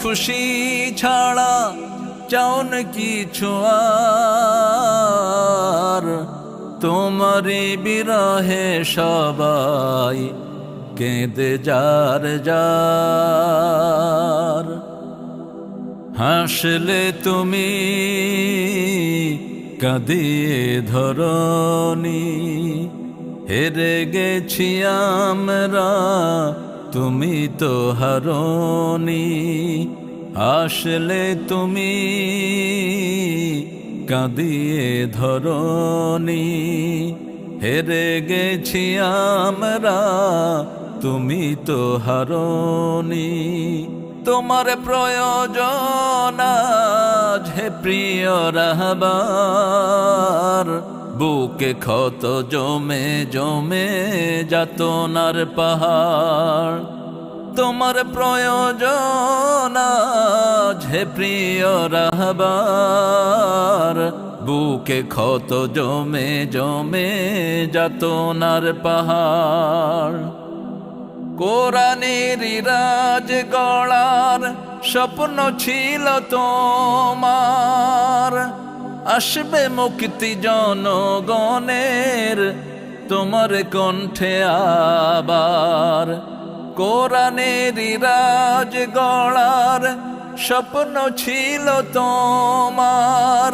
খুশি ছাড়া চাও না কিছু আর, তোমারই বিরহে সবাই কেঁদে যার যার। হাসলে তুমি কাঁদিয়ে ধরনি, হেরে গেছি আমরা তুমি তো হারনি। আসলে তুমি কাঁদিয়ে ধরনি, হেরে গেছি আমরা তুমি তো হারনি। তোমার প্রয়োজন আজ হে প্রিয় রাহবার, বুকে ক্ষত জমে জমে যাতনার পাহাড়। তোমার প্রয়োজন আজ হে প্রিয় রাহবার, বুকে ক্ষত জমে জমে যাতনার পাহাড়। কোরআনের রাজ গড়ার স্বপ্ন ছিল তোমার, আসবে মুক্তি জনগণের তোমার কণ্ঠে আবার। কোরআনের রাজ গড়ার স্বপ্ন ছিল তোমার,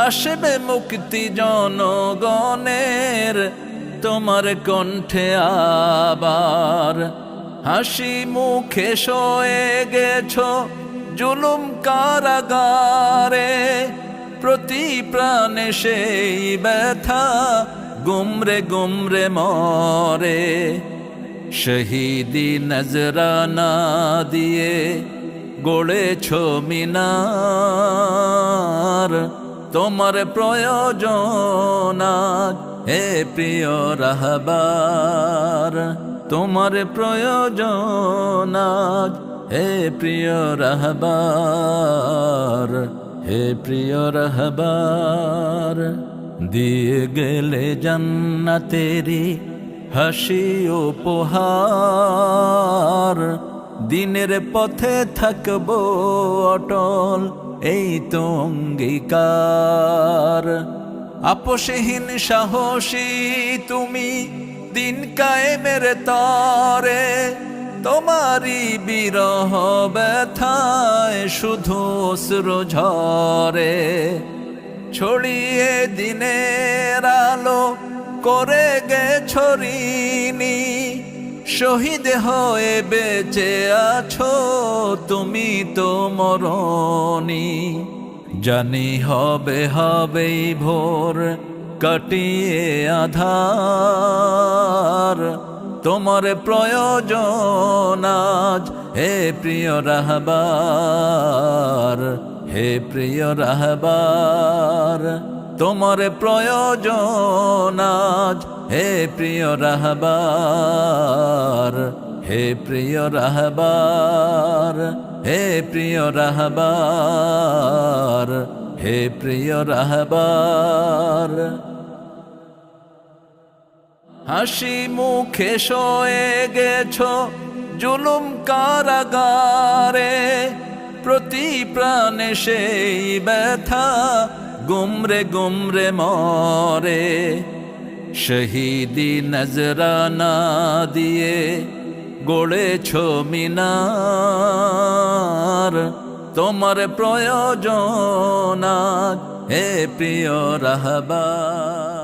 আসবে মুক্তি জনগণের তোমার কণ্ঠে আবার। হাসি মুখে সয়ে গেছো জুলুম কারাগারে, প্রতি প্রাণে সেই ব্যথা গুমরে গুমরে মরে। শহীদি নজরানা দিয়ে গড়েছো মিনার, তোমার প্রয়োজন হে প্রিয় রাহবার। তোমার প্রয়োজন হে প্রিয় রাহবার, হে প্রিয় রাহবার। দিয়ে গেলে জান্নাতেরি হাসি উপহার, দিনের পথে থাকবো অটল এই তো অঙ্গীকার। আপোষহীন সাহসী তুমি দিন কায়েমের তরে, তোমারই বিরহ ব্যথায় শুধু অশ্রু ঝরে। ছড়িয়ে দিনের আলো করে গেছো ঋণী, শহীদ হয়ে বেঁচে আছো তুমি তো মরনি। জানি হবে হবেই ভোর কাটিয়ে আধার, তোমার প্রয়োজন আজ হে প্রিয় রাহবার, হে প্রিয় রাহবার। তোমার প্রয়োজন আজ হে প্রিয় রাহবার, হে প্রিয় রাহবার, হে প্রিয় রাহবার, হে প্রিয় রাহবার। হাসি মুখে সয়ে গেছো জুলুম কারাগারে, প্রতি প্রাণে সেই ব্যথা গুমরে গুমরে মরে। শহীদি নজরানা দিয়ে গড়েছো মিনার, তোমার প্রয়োজন হে প্রিয় রাহবার।